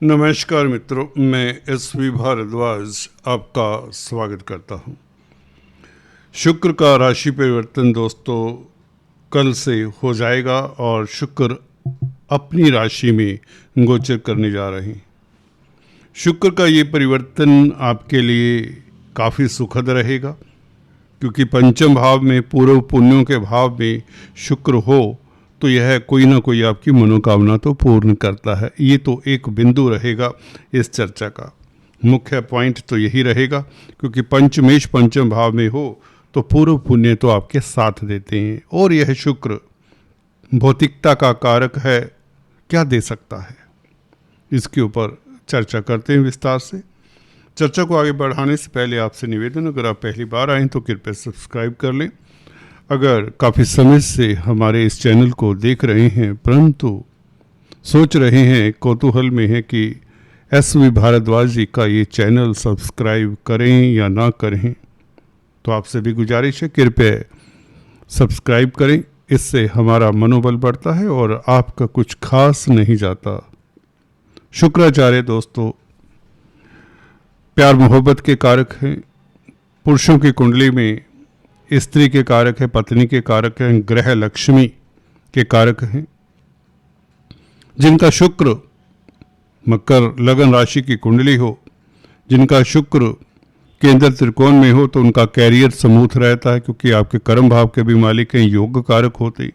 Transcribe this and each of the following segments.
नमस्कार मित्रों, मैं एस.वी. भारद्वाज आपका स्वागत करता हूं। शुक्र का राशि परिवर्तन दोस्तों कल से हो जाएगा और शुक्र अपनी राशि में गोचर करने जा रहे हैं। शुक्र का ये परिवर्तन आपके लिए काफ़ी सुखद रहेगा, क्योंकि पंचम भाव में पूर्व पुण्यों के भाव में शुक्र हो तो यह कोई ना कोई आपकी मनोकामना तो पूर्ण करता है। ये तो एक बिंदु रहेगा इस चर्चा का, मुख्य पॉइंट तो यही रहेगा, क्योंकि पंचमेश पंचम भाव में हो तो पूर्व पुण्य तो आपके साथ देते हैं। और यह शुक्र भौतिकता का कारक है, क्या दे सकता है, इसके ऊपर चर्चा करते हैं विस्तार से। चर्चा को आगे बढ़ाने से पहले आपसे निवेदन, अगर आप पहली बार आएँ तो कृपया सब्सक्राइब कर लें। अगर काफ़ी समय से हमारे इस चैनल को देख रहे हैं परंतु सोच रहे हैं, कौतूहल में है कि एस.वी. भारद्वाज जी का ये चैनल सब्सक्राइब करें या ना करें, तो आपसे भी गुजारिश है कृपया सब्सक्राइब करें। इससे हमारा मनोबल बढ़ता है और आपका कुछ खास नहीं जाता। शुक्राचार्य दोस्तों प्यार मोहब्बत के कारक हैं, पुरुषों की कुंडली में स्त्री के कारक है, पत्नी के कारक हैं, ग्रह लक्ष्मी के कारक हैं। जिनका शुक्र मकर लगन राशि की कुंडली हो, जिनका शुक्र केंद्र त्रिकोण में हो, तो उनका कैरियर स्मूथ रहता है, क्योंकि आपके कर्म भाव के भी मालिक हैं, योग कारक होते।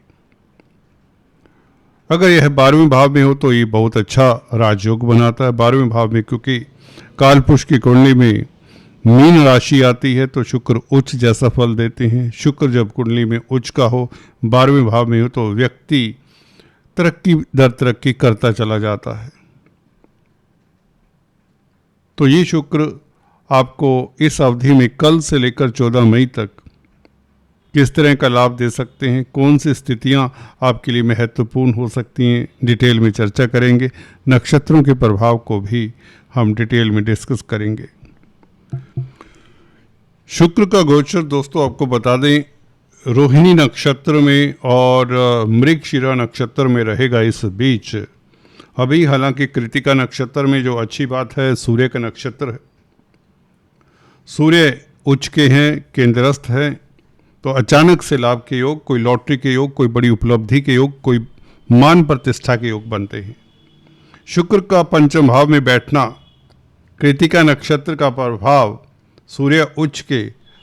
अगर यह 12वें भाव में हो तो ये बहुत अच्छा राजयोग बनाता है। 12वें भाव में क्योंकि कालपुरुष की कुंडली में मीन राशि आती है तो शुक्र उच्च जैसा फल देते हैं। शुक्र जब कुंडली में उच्च का हो, 12वें भाव में हो, तो व्यक्ति तरक्की दर तरक्की करता चला जाता है। तो ये शुक्र आपको इस अवधि में कल से लेकर 14 मई तक किस तरह का लाभ दे सकते हैं, कौन सी स्थितियां आपके लिए महत्वपूर्ण हो सकती हैं, डिटेल में चर्चा करेंगे। नक्षत्रों के प्रभाव को भी हम डिटेल में डिस्कस करेंगे। शुक्र का गोचर दोस्तों आपको बता दें, रोहिणी नक्षत्र में और मृगशिरा नक्षत्र में रहेगा इस बीच। अभी हालांकि कृतिका नक्षत्र में जो अच्छी बात है, सूर्य का नक्षत्र है, सूर्य उच्च के हैं, केंद्रस्थ हैं, तो अचानक से लाभ के योग, कोई लॉटरी के योग, कोई बड़ी उपलब्धि के योग, कोई मान प्रतिष्ठा के योग बनते हैं। शुक्र का पंचम भाव में बैठना, कृतिका नक्षत्र का प्रभाव, सूर्य उच्च के,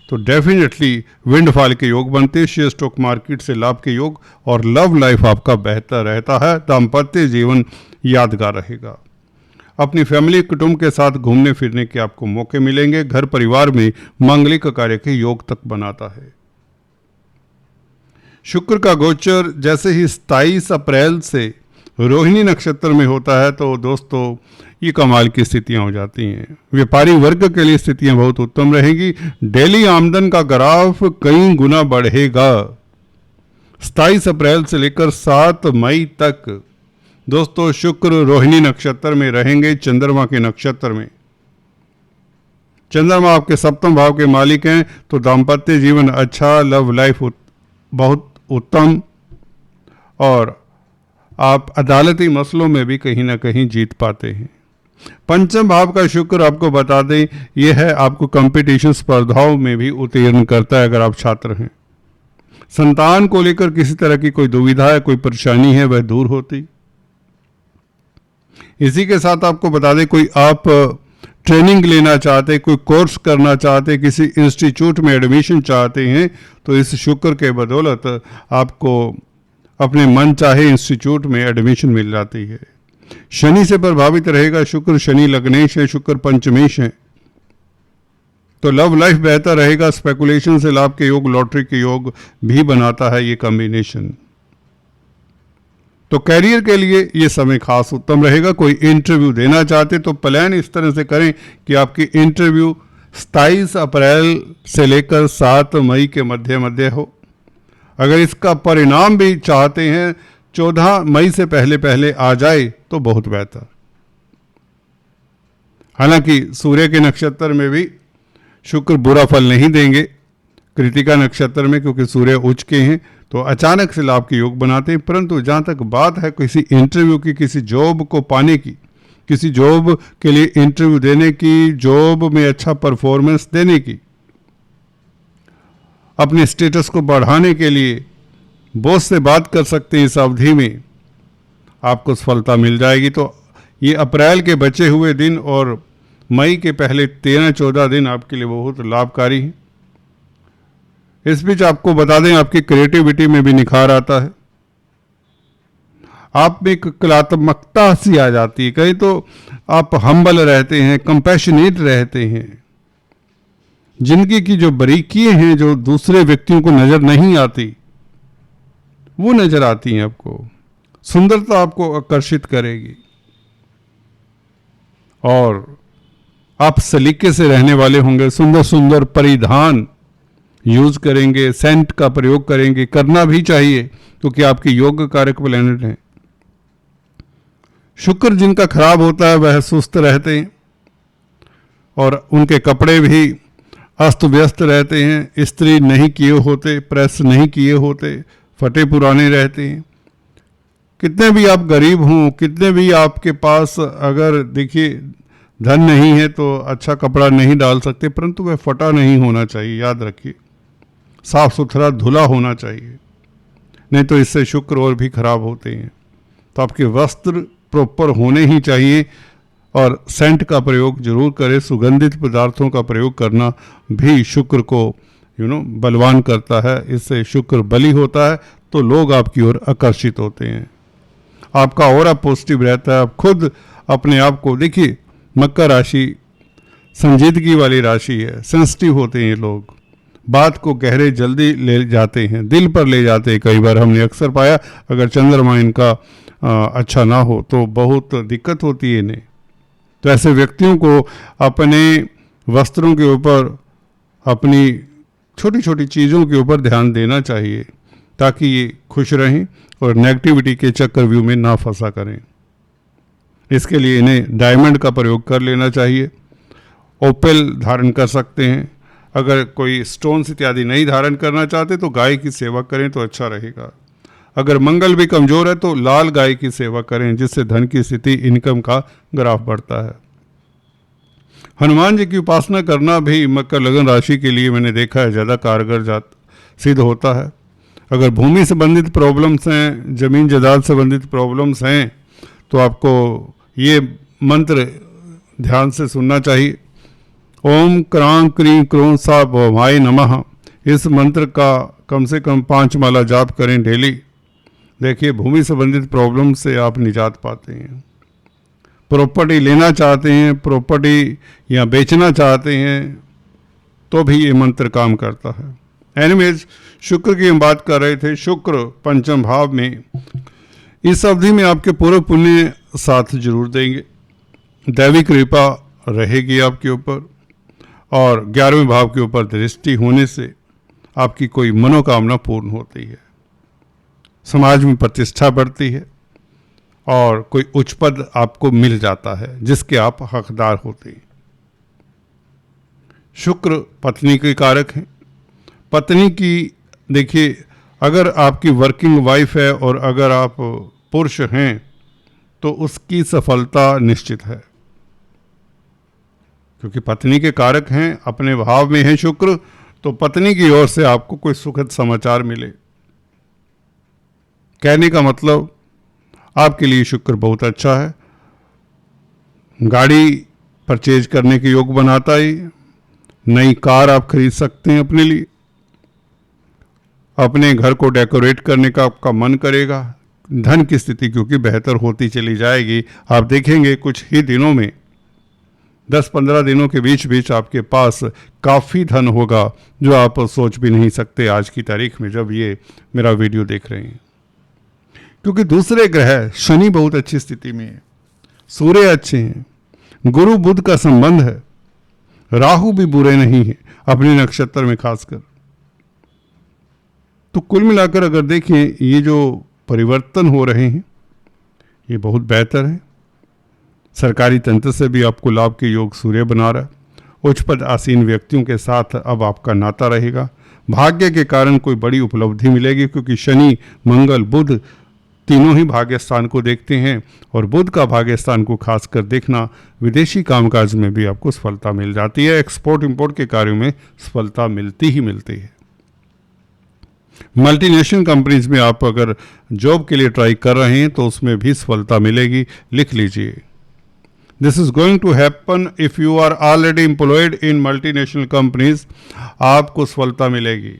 तो डेफिनेटली विंडफॉल के योग बनते हैं, शेयर स्टॉक मार्केट से लाभ के योग, और लव लाइफ आपका बेहतर रहता है, दाम्पत्य जीवन यादगार रहेगा। अपनी फैमिली कुटुंब के साथ घूमने फिरने के आपको मौके मिलेंगे। घर परिवार में मांगलिक कार्य के योग तक बनाता है। शुक्र का गोचर जैसे ही 27 अप्रैल से रोहिणी नक्षत्र में होता है तो दोस्तों ये कमाल की स्थितियां हो जाती हैं। व्यापारी वर्ग के लिए स्थितियां बहुत उत्तम रहेगी। डेली आमदन का ग्राफ कई गुना बढ़ेगा। 27 अप्रैल से लेकर 7 मई तक दोस्तों शुक्र रोहिणी नक्षत्र में रहेंगे, चंद्रमा के नक्षत्र में। चंद्रमा आपके सप्तम भाव के मालिक हैं, तो दाम्पत्य जीवन अच्छा, लव लाइफ बहुत उत्तम, और आप अदालती मसलों में भी कहीं ना कहीं जीत पाते हैं। पंचम भाव का शुक्र आपको बता दें, यह है आपको कंपटीशन स्पर्धाओं में भी उत्तीर्ण करता है अगर आप छात्र हैं। संतान को लेकर किसी तरह की कोई दुविधा है, कोई परेशानी है, वह दूर होती। इसी के साथ आपको बता दें, कोई आप ट्रेनिंग लेना चाहते, कोई कोर्स करना चाहते, किसी इंस्टीट्यूट में एडमिशन चाहते हैं, तो इस शुक्र के बदौलत आपको अपने मन चाहे इंस्टीट्यूट में एडमिशन मिल जाती है। शनि से प्रभावित रहेगा शुक्र, शनि लग्नेश है, शुक्र पंचमेश है, तो लव लाइफ बेहतर रहेगा। स्पेकुलेशन से लाभ के योग, लॉटरी के योग भी बनाता है ये कॉम्बिनेशन। तो कैरियर के लिए ये समय खास उत्तम रहेगा। कोई इंटरव्यू देना चाहते तो प्लान इस तरह से करें कि आपकी इंटरव्यू 27 अप्रैल से लेकर 7 मई के मध्य हो। अगर इसका परिणाम भी चाहते हैं 14 मई से पहले आ जाए तो बहुत बेहतर। हालांकि सूर्य के नक्षत्र में भी शुक्र बुरा फल नहीं देंगे, कृतिका नक्षत्र में क्योंकि सूर्य उच्च के हैं तो अचानक से लाभ के योग बनाते हैं। परंतु जहाँ तक बात है किसी इंटरव्यू की, किसी जॉब को पाने की, किसी जॉब के लिए इंटरव्यू देने की, जॉब में अच्छा परफॉर्मेंस देने की, अपने स्टेटस को बढ़ाने के लिए बॉस से बात कर सकते हैं। इस अवधि में आपको सफलता मिल जाएगी। तो ये अप्रैल के बचे हुए दिन और मई के पहले 13-14 दिन आपके लिए बहुत लाभकारी हैं। इस बीच आपको बता दें, आपकी क्रिएटिविटी में भी निखार आता है। आप में एक कलात्मकता सी आ जाती है। कहीं तो आप हम्बल रहते हैं, कंपैशनेट रहते हैं। जिंदगी की जो बारीकियां हैं, जो दूसरे व्यक्तियों को नजर नहीं आती, वो नजर आती हैं आपको। सुंदरता आपको आकर्षित करेगी और आप सलीके से रहने वाले होंगे। सुंदर सुंदर परिधान यूज करेंगे, सेंट का प्रयोग करेंगे, करना भी चाहिए क्योंकि आपके योग कारक प्लैनेट हैं। शुक्र जिनका खराब होता है वह सुस्त रहते हैं और उनके कपड़े भी अस्त व्यस्त रहते हैं, इस्त्री नहीं किए होते, प्रेस नहीं किए होते, फटे पुराने रहते हैं। कितने भी आप गरीब हों, कितने भी आपके पास अगर देखिए धन नहीं है तो अच्छा कपड़ा नहीं डाल सकते, परंतु वह फटा नहीं होना चाहिए। याद रखिए, साफ सुथरा धुला होना चाहिए, नहीं तो इससे शुक्र और भी खराब होते हैं। तो आपके वस्त्र प्रॉपर होने ही चाहिए और सेंट का प्रयोग जरूर करें। सुगंधित पदार्थों का प्रयोग करना भी शुक्र को बलवान करता है। इससे शुक्र बली होता है तो लोग आपकी ओर आकर्षित होते हैं। आपका ऑरा पॉजिटिव रहता है। आप खुद अपने आप को देखिए, मकर राशि संजीदगी वाली राशि है, सेंसिटिव होते हैं ये लोग, बात को गहरे जल्दी ले जाते हैं, दिल पर ले जाते हैं। कई बार हमने अक्सर पाया, अगर चंद्रमा इनका अच्छा ना हो तो बहुत दिक्कत होती है इन्हें। तो ऐसे व्यक्तियों को अपने वस्त्रों के ऊपर, अपनी छोटी छोटी चीज़ों के ऊपर ध्यान देना चाहिए ताकि ये खुश रहें और नेगेटिविटी के चक्रव्यूह में ना फंसा करें। इसके लिए इन्हें डायमंड का प्रयोग कर लेना चाहिए। ओपेल धारण कर सकते हैं। अगर कोई स्टोन्स इत्यादि नहीं धारण करना चाहते तो गाय की सेवा करें तो अच्छा रहेगा। अगर मंगल भी कमज़ोर है तो लाल गाय की सेवा करें, जिससे धन की स्थिति, इनकम का ग्राफ बढ़ता है। हनुमान जी की उपासना करना भी मकर लगन राशि के लिए मैंने देखा है ज़्यादा कारगर सिद्ध होता है। अगर भूमि संबंधित प्रॉब्लम्स हैं, ज़मीन जायदाद संबंधित प्रॉब्लम्स हैं, तो आपको ये मंत्र ध्यान से सुनना चाहिए। ओम क्रां क्रीं क्रों सा भवाय नमः। इस मंत्र का कम से कम 5 माला जाप करें डेली। देखिए, भूमि संबंधित प्रॉब्लम से आप निजात पाते हैं। प्रॉपर्टी लेना चाहते हैं, प्रॉपर्टी या बेचना चाहते हैं, तो भी ये मंत्र काम करता है। एनीवेज, शुक्र की हम बात कर रहे थे। शुक्र पंचम भाव में इस अवधि में आपके पूर्व पुण्य साथ जरूर देंगे। दैविक कृपा रहेगी आपके ऊपर और 11वें भाव के ऊपर दृष्टि होने से आपकी कोई मनोकामना पूर्ण होती है। समाज में प्रतिष्ठा बढ़ती है और कोई उच्च पद आपको मिल जाता है जिसके आप हकदार होते हैं। शुक्र पत्नी के कारक हैं। पत्नी की देखिए, अगर आपकी वर्किंग वाइफ है और अगर आप पुरुष हैं तो उसकी सफलता निश्चित है, क्योंकि पत्नी के कारक हैं, अपने भाव में है शुक्र, तो पत्नी की ओर से आपको कोई सुखद समाचार मिले। कहने का मतलब आपके लिए शुक्र बहुत अच्छा है। गाड़ी परचेज करने के योग बनाता ही, नई कार आप खरीद सकते हैं अपने लिए, अपने घर को डेकोरेट करने का आपका मन करेगा। धन की स्थिति क्योंकि बेहतर होती चली जाएगी। आप देखेंगे कुछ ही दिनों में, 10-15 दिनों के बीच बीच आपके पास काफ़ी धन होगा जो आप सोच भी नहीं सकते आज की तारीख में जब ये मेरा वीडियो देख रहे हैं। क्योंकि दूसरे ग्रह शनि बहुत अच्छी स्थिति में है, सूर्य अच्छे हैं, गुरु बुध का संबंध है, राहु भी बुरे नहीं है अपने नक्षत्र में खासकर। तो कुल मिलाकर अगर देखें, ये जो परिवर्तन हो रहे हैं ये बहुत बेहतर है। सरकारी तंत्र से भी आपको लाभ के योग सूर्य बना रहा है। उच्च पद आसीन व्यक्तियों के साथ अब आपका नाता रहेगा। भाग्य के कारण कोई बड़ी उपलब्धि मिलेगी, क्योंकि शनि, मंगल, बुध तीनों ही भाग्य स्थान को देखते हैं और बुध का भाग्य स्थान को खासकर देखना विदेशी कामकाज में भी आपको सफलता मिल जाती है। एक्सपोर्ट इंपोर्ट के कार्यों में सफलता मिलती ही मिलती है। मल्टीनेशनल कंपनीज में आप अगर जॉब के लिए ट्राई कर रहे हैं तो उसमें भी सफलता मिलेगी, लिख लीजिए। This is going to happen if you are already employed in multinational companies. आपको सफलता मिलेगी।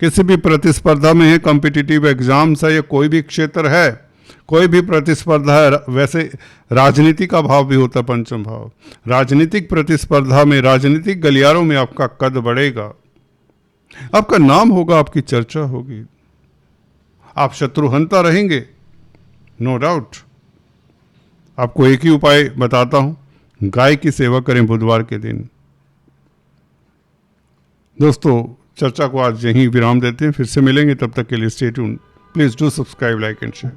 किसी भी प्रतिस्पर्धा में है, कॉम्पिटिटिव एग्जाम्स है या कोई भी क्षेत्र है, कोई भी प्रतिस्पर्धा है। वैसे राजनीति का भाव भी होता है, पंचम भाव। राजनीतिक प्रतिस्पर्धा में, राजनीतिक गलियारों में आपका कद बढ़ेगा, आपका नाम होगा, आपकी चर्चा होगी, आप शत्रुहंता रहेंगे, नो डाउट। आपको एक ही उपाय बताता हूं, गाय की सेवा करें बुधवार के दिन। दोस्तों, चर्चा को आज यहीं विराम देते हैं, फिर से मिलेंगे, तब तक के लिए stay tuned. Please do subscribe, like and share.